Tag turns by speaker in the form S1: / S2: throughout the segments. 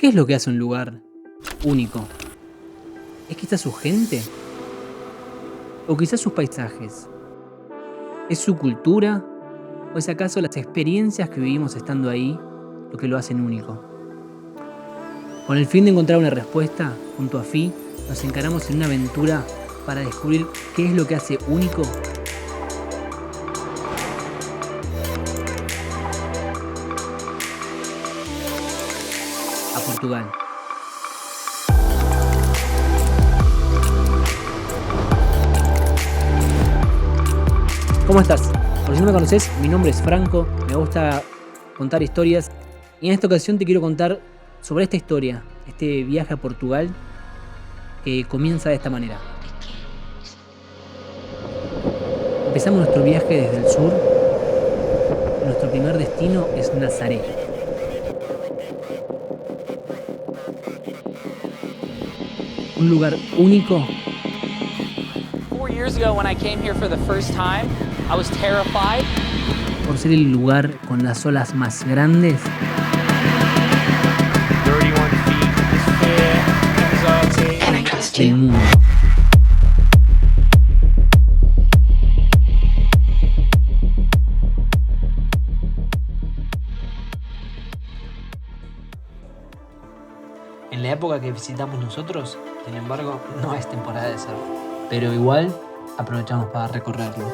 S1: ¿Qué es lo que hace un lugar único? ¿Es quizás su gente? ¿O quizás sus paisajes? ¿Es su cultura? ¿O es acaso las experiencias que vivimos estando ahí lo que lo hacen único? Con el fin de encontrar una respuesta, junto a Fi, nos encaramos en una aventura para descubrir qué es lo que hace único a Portugal. ¿Cómo estás? Por si no me conoces, mi nombre es Franco, me gusta contar historias y en esta ocasión te quiero contar sobre esta historia, este viaje a Portugal que comienza de esta manera. Empezamos nuestro viaje desde el sur. Nuestro primer destino es Nazaré. Un lugar único.
S2: 4 years ago when I came here for the first time, I was terrified.
S1: Por ser el lugar con las olas más grandes.
S2: 31 feet, fear, anxiety.
S3: Can I trust
S1: Del
S3: you?
S1: mundo. En la época que visitamos nosotros, sin embargo, no es temporada de surf, pero igual aprovechamos para recorrerlo.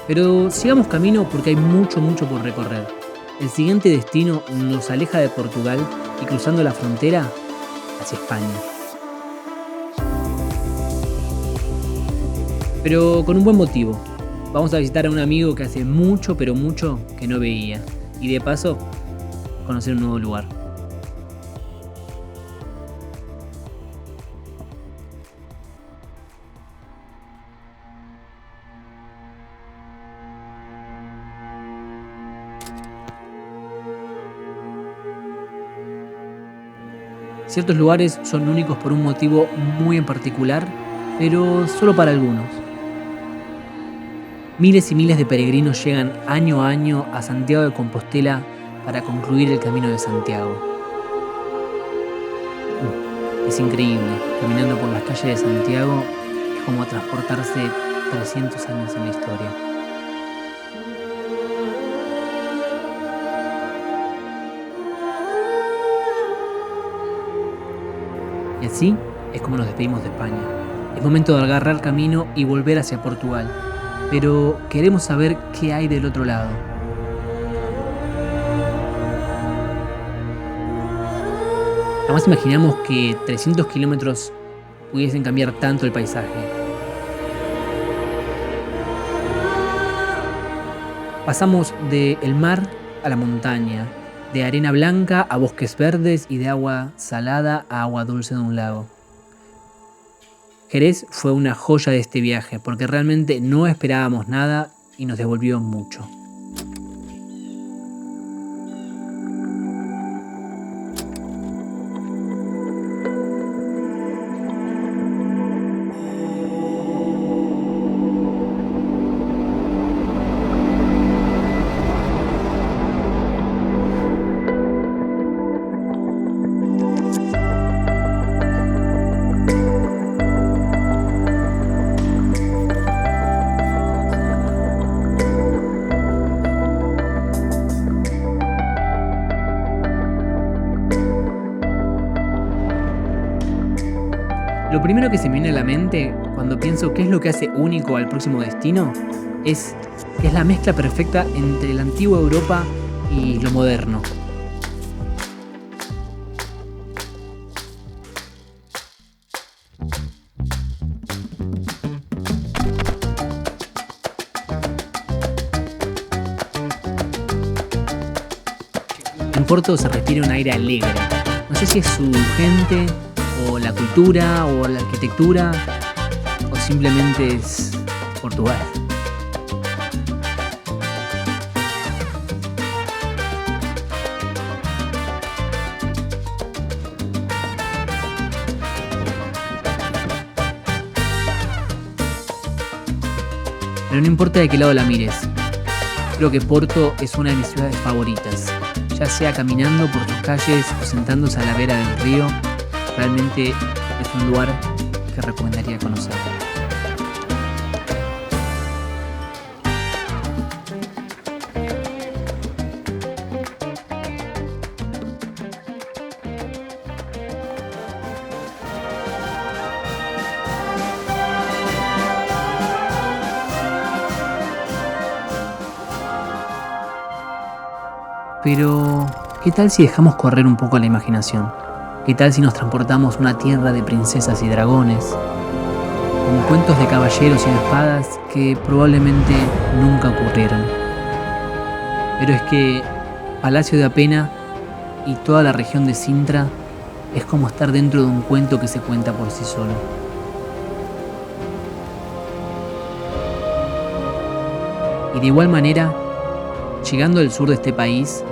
S1: Pero sigamos camino porque hay mucho por recorrer. El siguiente destino nos aleja de Portugal y cruzando la frontera hacia España. Pero con un buen motivo. Vamos a visitar a un amigo que hace mucho que no veía. Y de paso, conocer un nuevo lugar. Ciertos lugares son únicos por un motivo muy en particular, pero solo para algunos. Miles y miles de peregrinos llegan año a año a Santiago de Compostela para concluir el Camino de Santiago. Es increíble, caminando por las calles de Santiago es como transportarse 300 años en la historia. Y así es como nos despedimos de España. Es momento de agarrar camino y volver hacia Portugal. Pero queremos saber qué hay del otro lado. Jamás imaginamos que 300 kilómetros pudiesen cambiar tanto el paisaje. Pasamos del mar a la montaña, de arena blanca a bosques verdes y de agua salada a agua dulce de un lago. Jerez fue una joya de este viaje porque realmente no esperábamos nada y nos devolvió mucho. Lo primero que se me viene a la mente cuando pienso qué es lo que hace único al próximo destino es que es la mezcla perfecta entre la antigua Europa y lo moderno. En Porto se respira un aire alegre. No sé si es su gente, o la cultura, o la arquitectura, o simplemente es Portugal. Pero no importa de qué lado la mires. Creo que Porto es una de mis ciudades favoritas, ya sea caminando por sus calles o sentándose a la vera del río. Realmente es un lugar que recomendaría conocer. Pero, ¿qué tal si dejamos correr un poco la imaginación? ¿Qué tal si nos transportamos a una tierra de princesas y dragones? Con cuentos de caballeros y de espadas que probablemente nunca ocurrieron. Pero es que Palacio de Apena y toda la región de Sintra es como estar dentro de un cuento que se cuenta por sí solo. Y de igual manera, llegando al sur de este país,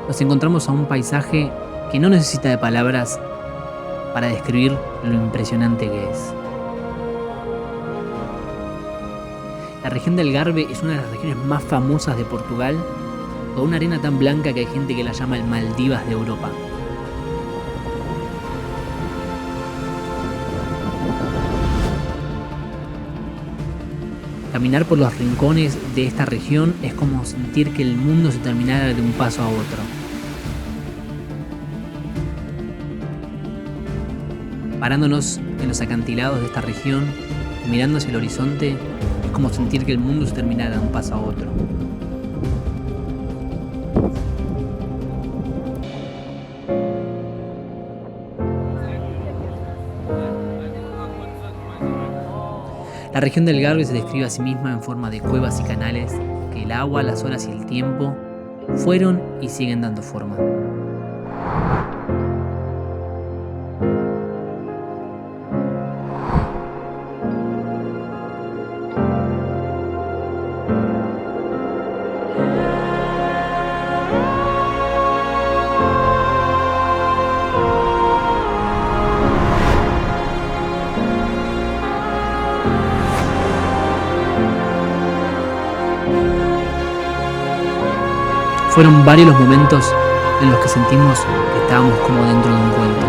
S1: nos encontramos a un paisaje que no necesita de palabras para describir lo impresionante que es. La región del Algarve es una de las regiones más famosas de Portugal, con una arena tan blanca que hay gente que la llama el Maldivas de Europa. Caminar por los rincones de esta región es como sentir que el mundo se terminara de un paso a otro. Parándonos en los acantilados de esta región, mirando hacia el horizonte, es como sentir que el mundo se terminara de un paso a otro. La región del Algarve se describe a sí misma en forma de cuevas y canales que el agua, las horas y el tiempo fueron y siguen dando forma. Fueron varios los momentos en los que sentimos que estábamos como dentro de un cuento.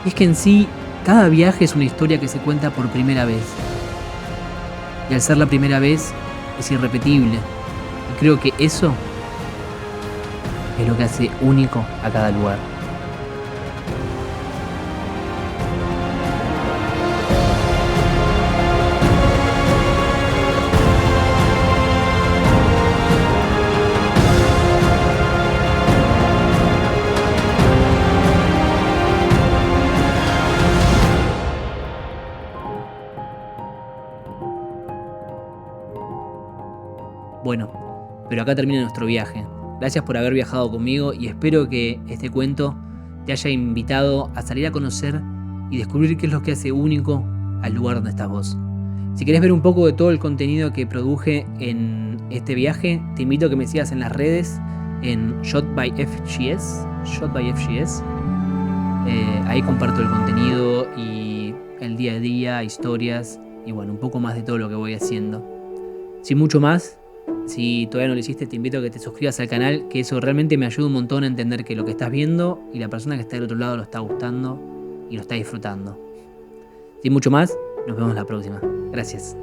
S1: Y es que en sí, cada viaje es una historia que se cuenta por primera vez. Y al ser la primera vez, es irrepetible. Y creo que eso es lo que hace único a cada lugar. Bueno, pero acá termina nuestro viaje. Gracias por haber viajado conmigo y espero que este cuento te haya invitado a salir a conocer y descubrir qué es lo que hace único al lugar donde estás vos. Si querés ver un poco de todo el contenido que produje en este viaje, te invito a que me sigas en las redes en Shot by FGS. Ahí comparto el contenido y el día a día, historias y bueno, un poco más de todo lo que voy haciendo. Sin mucho más, si todavía no lo hiciste, te invito a que te suscribas al canal, que eso realmente me ayuda un montón a entender que lo que estás viendo y la persona que está del otro lado lo está gustando y lo está disfrutando. Sin mucho más, nos vemos la próxima. Gracias.